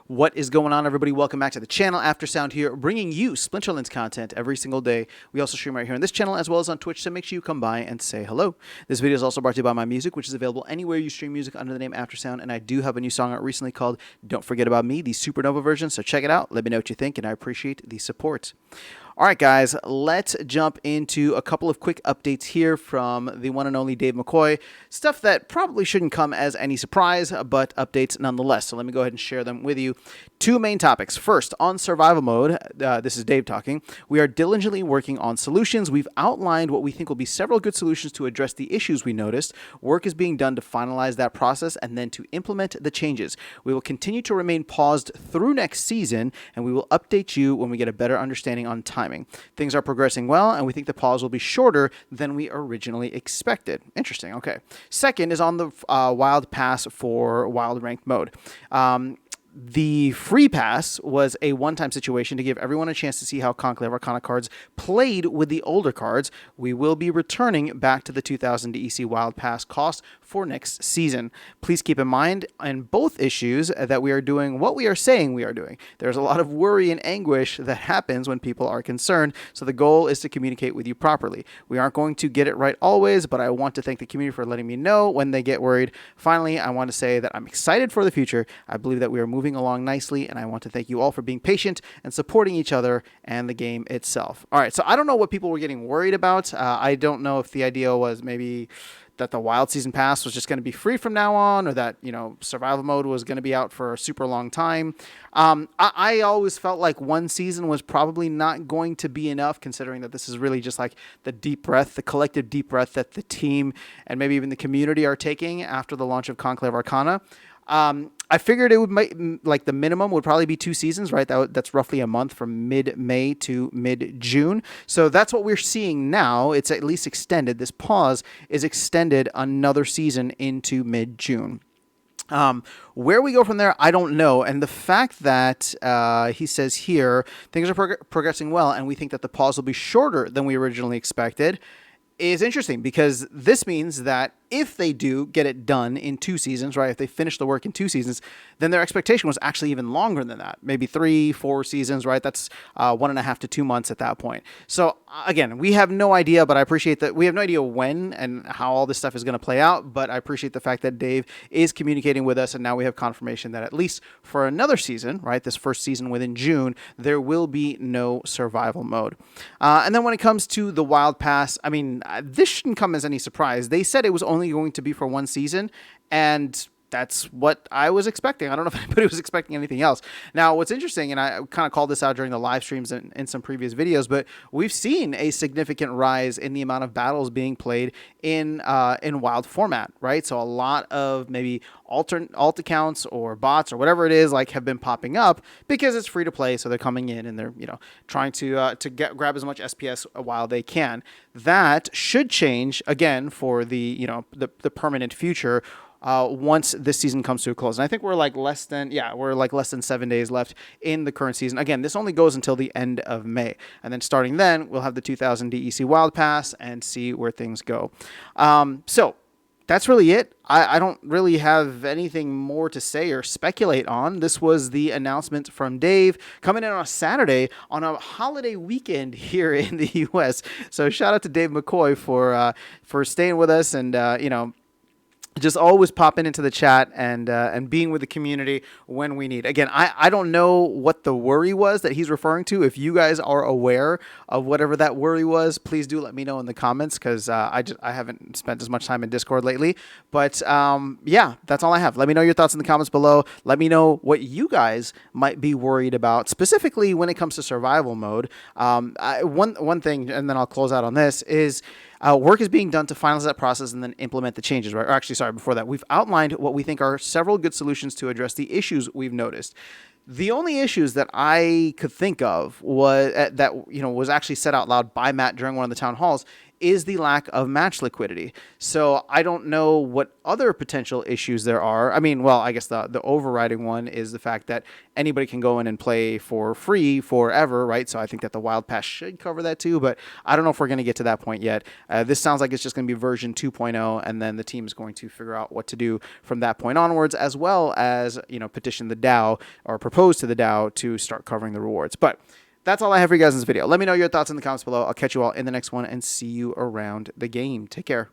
What is going on, everybody? Welcome back to the channel. Aftersound here, bringing you Splinterlands content every single day. We also stream right here on this channel as well as on Twitch, so make sure you come by and say hello. This video is also brought to you by my music, which is available anywhere you stream music under the name Aftersound, and I do have a new song out recently called Don't Forget About Me, the Supernova version, so check it out. Let me know what you think, and I appreciate the support. All right, guys, let's jump into a couple of quick updates here from the one and only Dave McCoy. Stuff that probably shouldn't come as any surprise, but updates nonetheless. So let me go ahead and share them with you. Two main topics. First, on survival mode, this is Dave talking, we are diligently working on solutions. We've outlined what we think will be several good solutions to address the issues we noticed. Work is being done to finalize that process and then to implement the changes. We will continue to remain paused through next season, and we will update you when we get a better understanding on timing. Things are progressing well, and we think the pause will be shorter than we originally expected. Interesting. Okay. Second is on the Wild Pass for Wild Ranked mode. The free pass was a one-time situation to give everyone a chance to see how Conclave Arcana cards played with the older cards. We will be returning back to the 2000 DEC Wild Pass cost for next season. Please keep in mind in both issues that we are doing what we are saying we are doing. There's a lot of worry and anguish that happens when people are concerned, so the goal is to communicate with you properly. We aren't going to get it right always, but I want to thank the community for letting me know when they get worried. Finally, I want to say that I'm excited for the future. I believe that we are moving along nicely, and I want to thank you all for being patient and supporting each other and the game itself. All right, so I don't know what people were getting worried about. I don't know if the idea was maybe that the Wild Season Pass was just going to be free from now on, or that, you know, survival mode was going to be out for a super long time. I always felt like one season was probably not going to be enough, considering that this is really just like the deep breath, the collective deep breath that the team and maybe even the community are taking after the launch of Conclave Arcana. I figured it would like the minimum would probably be 2 seasons, right? That's roughly a month from mid-May to mid-June. So that's what we're seeing now. It's at least extended. This pause is extended another season into mid-June. Where we go from there, I don't know. And the fact that he says here, things are progressing well, and we think that the pause will be shorter than we originally expected, is interesting, because this means that if they do get it done in 2 seasons, right, if they finish the work in 2 seasons, then their expectation was actually even longer than that, maybe 3-4 seasons, right? That's 1.5 to 2 months at that point. So again, we have no idea, but I appreciate that we have no idea when and how all this stuff is going to play out, but I appreciate the fact that Dave is communicating with us, and now we have confirmation that at least for another season, right, this first season within June, there will be no survival mode. And then when it comes to the Wild Pass, I mean, this shouldn't come as any surprise. They said it was only going to be for 1 season, and that's what I was expecting. I don't know if anybody was expecting anything else. Now, what's interesting, and I kind of called this out during the live streams and in some previous videos, but we've seen a significant rise in the amount of battles being played in wild format, right? So a lot of maybe alt accounts or bots or whatever it is like have been popping up because it's free to play. So they're coming in and they're, you know, trying to grab as much SPS while they can. That should change again for the, you know, the permanent future once this season comes to a close. And I think we're like less than 7 days left in the current season. Again, this only goes until the end of May. And then starting then, we'll have the 2000 DEC Wild Pass and see where things go. So that's really it. I don't really have anything more to say or speculate on. This was the announcement from Dave coming in on a Saturday on a holiday weekend here in the U.S. So shout out to Dave McCoy for staying with us and, you know, just always popping into the chat and being with the community when we need. Again, I don't know what the worry was that he's referring to. If you guys are aware of whatever that worry was, please do let me know in the comments, because I haven't spent as much time in Discord lately. But yeah, that's all I have. Let me know your thoughts in the comments below. Let me know what you guys might be worried about, specifically when it comes to survival mode. One thing, and then I'll close out on this, is work is being done to finalize that process and then implement the changes, right? Or actually, sorry, before that, we've outlined what we think are several good solutions to address the issues we've noticed. The only issues that I could think of was was actually said out loud by Matt during one of the town halls is the lack of match liquidity. So I don't know what other potential issues there are. I mean, well, I guess the overriding one is the fact that anybody can go in and play for free forever, right? So I think that the Wild Pass should cover that too, but I don't know if we're going to get to that point yet. This sounds like it's just going to be version 2.0, and then the team is going to figure out what to do from that point onwards, as well as, you know, petition the DAO or propose to the DAO to start covering the rewards. But that's all I have for you guys in this video. Let me know your thoughts in the comments below. I'll catch you all in the next one and see you around the game. Take care.